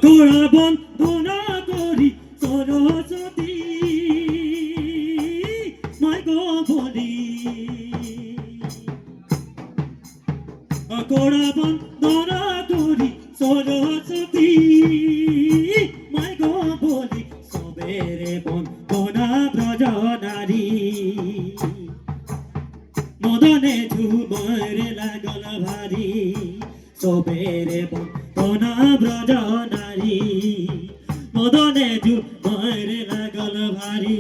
গোড়া বন্দনা করি সরস্বতী মাই গো বলি গোড়া বন্দনা করি সরস্বতী মাই গো বলি সবেরে বন্দনা ব্রজ নারী মদনে ঝুমর লাগল ভারী সবেরে বন্দনা ব্রজ নারী মদনে ঝুমর লাগল ভারী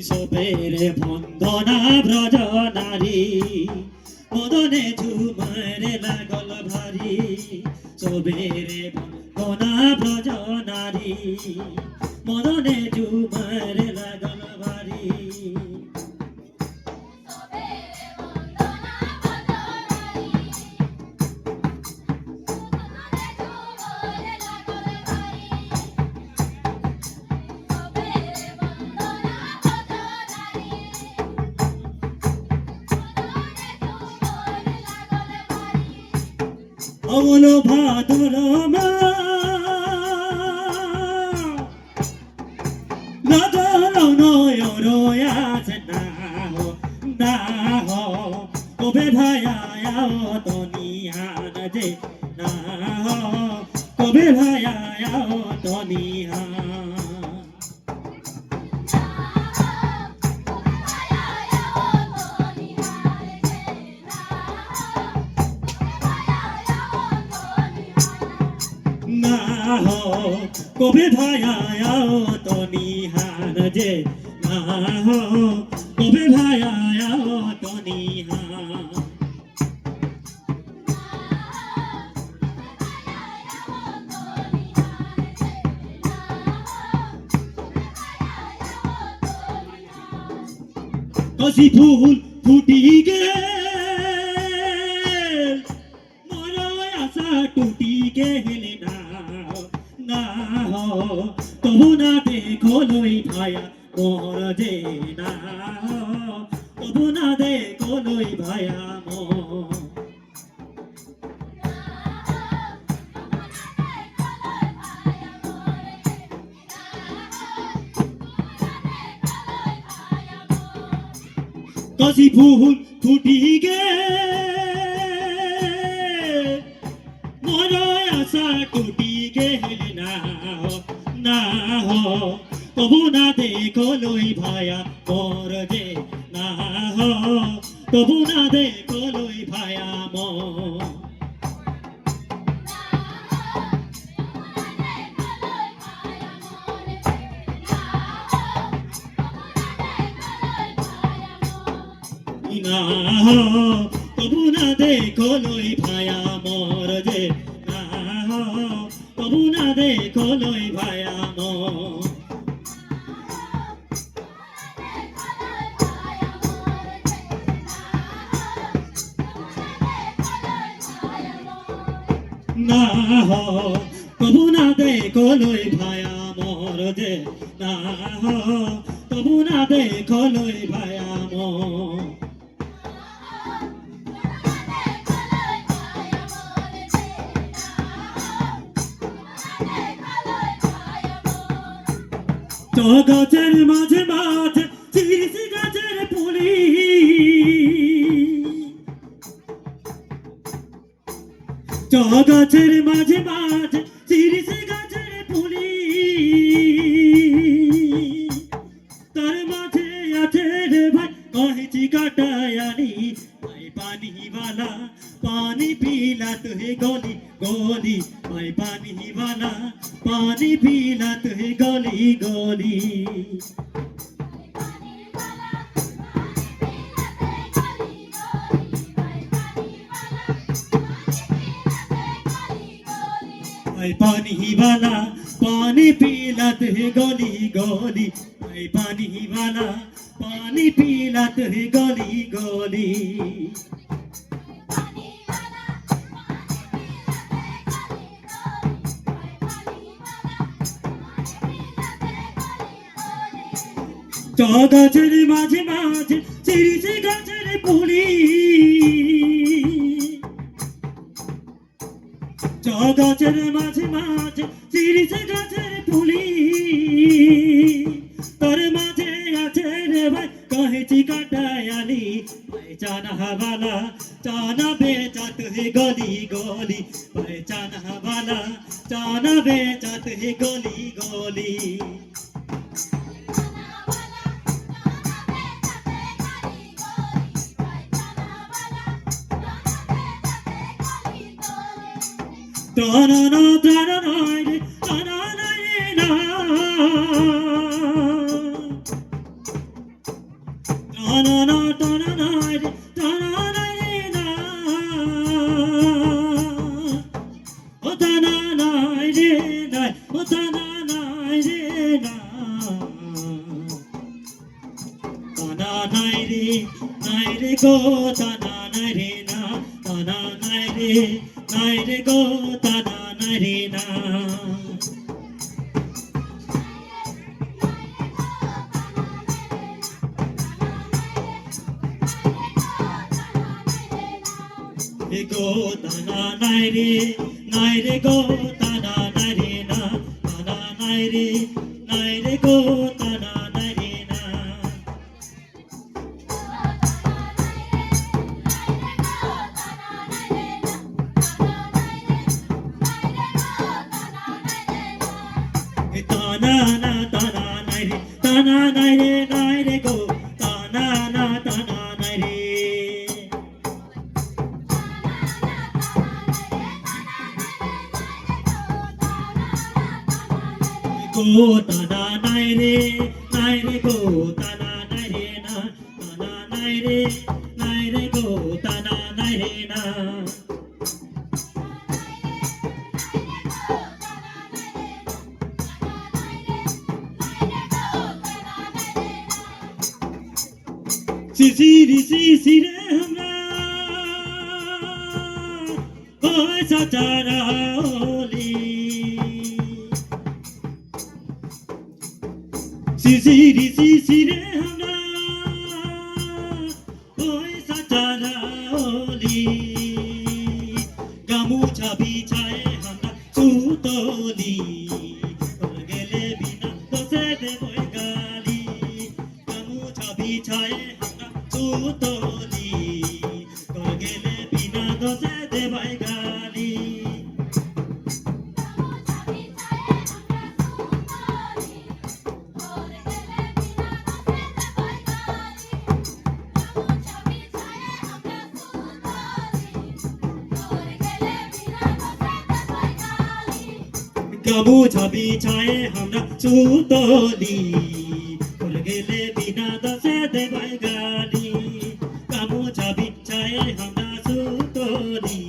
সবেরে বন্দনা ব্রজ নারী মদনে ঝুমর লাগল ভারী সবেরে বন্দনা ব্রজ নারী মদনে ঝুমর লাগল ভারী অমন ভাদর মা নজর নয়র আছে না হো কবে ভায়া তনিহান যে না হো কবে ভায়া তনিহান না হো কবে ভায়া তনিহান যে না হো কবে ভায়া তনিহান কসি ফুল ফুটি গে মর আশা টুটি গে হেলে না হো তবু না দেখো লই ভায়া মোর যে না হো তবু না দেখো লই ভায়া মোর কসি ফুল ফুটি গে মর আশা টুটি গে হেলে না হো তবু না দেখো লই ভায়া মোর যে না হো তবু না দেখো লই ভায়া মোর না হো তবু না দেখো লই ভায়া মোর যে না হো তবু না দেখো লই ভায়া মোর না হো তবু না দেখো লই ভায়া মোর যে না হো তবু না দেখো লই ভায়া মোর গাছের মাঝে মাঝে চিরিসি গাছের পুলি গাছের মাঝে মাঝে চিরিসি গাছের পুলি তার মাঝে আছে রে ভাই কহিছি কাটায়ানি ভাই পানি वाला पानी पीला तुहे गोली गोली भाई पानी वाला पानी पीला तुहे गोली गोली भाई पानी वाला पानी पीला तुहे गोली गोली भाई पानी वाला पानी पीला तुहे गली गली গাছের মাঝে মাঝে চিরিছে গাছের পুলি গাছের মাঝে মাঝে চিরিছে গাছের পুলি তোর মাঝে আছে রে ভাই কহেছি কাটায়ালি পहचाना वाला चाना बेचा तुहे गली गली पहचाना वाला चाना बेचा तुहे गली गली Ta-na-na, ta-na-na, ta-na-na, na. Ta-na-na, ta-na-na, ta-na-na, na. Oh, ta-na-na, na. Oh, ta-na-na, na. Ta-na-na, go, ta-na-na, na. Ta-na-na, naire go tada naire na go tada naire go tada naire na tada naire go tada naire na Ta-na-na, ta-na-na-re, na-re go. Ta-na-na, ta-na-na-re. Go, ta-na-na-re, na-re go. Ta-na-na-re, na. Ta-na-na-re, na-re go. Ta-na-na-re, na. Sisire हमरा ओए सचारा ओली Sisire हमरा ओए सचारा ओली गामुछा बिछाए हमरा सुतोली और गेले बिना दसे देबो गाली गामुछा बिछाए सुतोली তোর গেলে বিনা দোষে দেবাই গালি গামুছা বিছায়ে আমরা সুতোলি তোর গেলে বিনা দোষে দেবাই গালি গামুছা বিছায়ে আমরা সুতোলি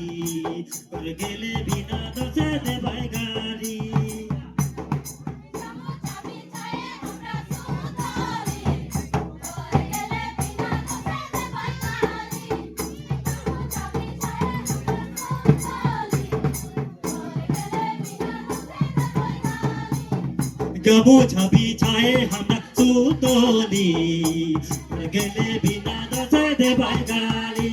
তোর গেলে বিনা দোষে দেবাই গালি গামুছা বিছায়ে আমরা সুতোলি তোর গেলে বিনা দোষে দেবাই গালি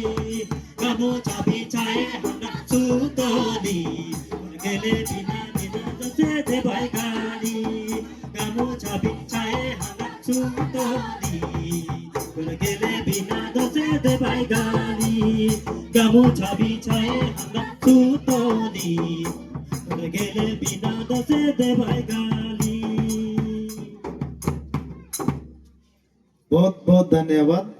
গামুছা বিছায়ে আমরা সুতোলি তোর গেলে বিনা দোষে দেবাই গালি গামুছা বিছায়ে আমরা সুতোলি তোর গেলে বিনা দোষে দেবাই গালি গামুছা বিছায়ে আমরা সুতোলি তোর গেলে বিনা দোষে দেবাই গালি बहुत बहुत धन्यवाद।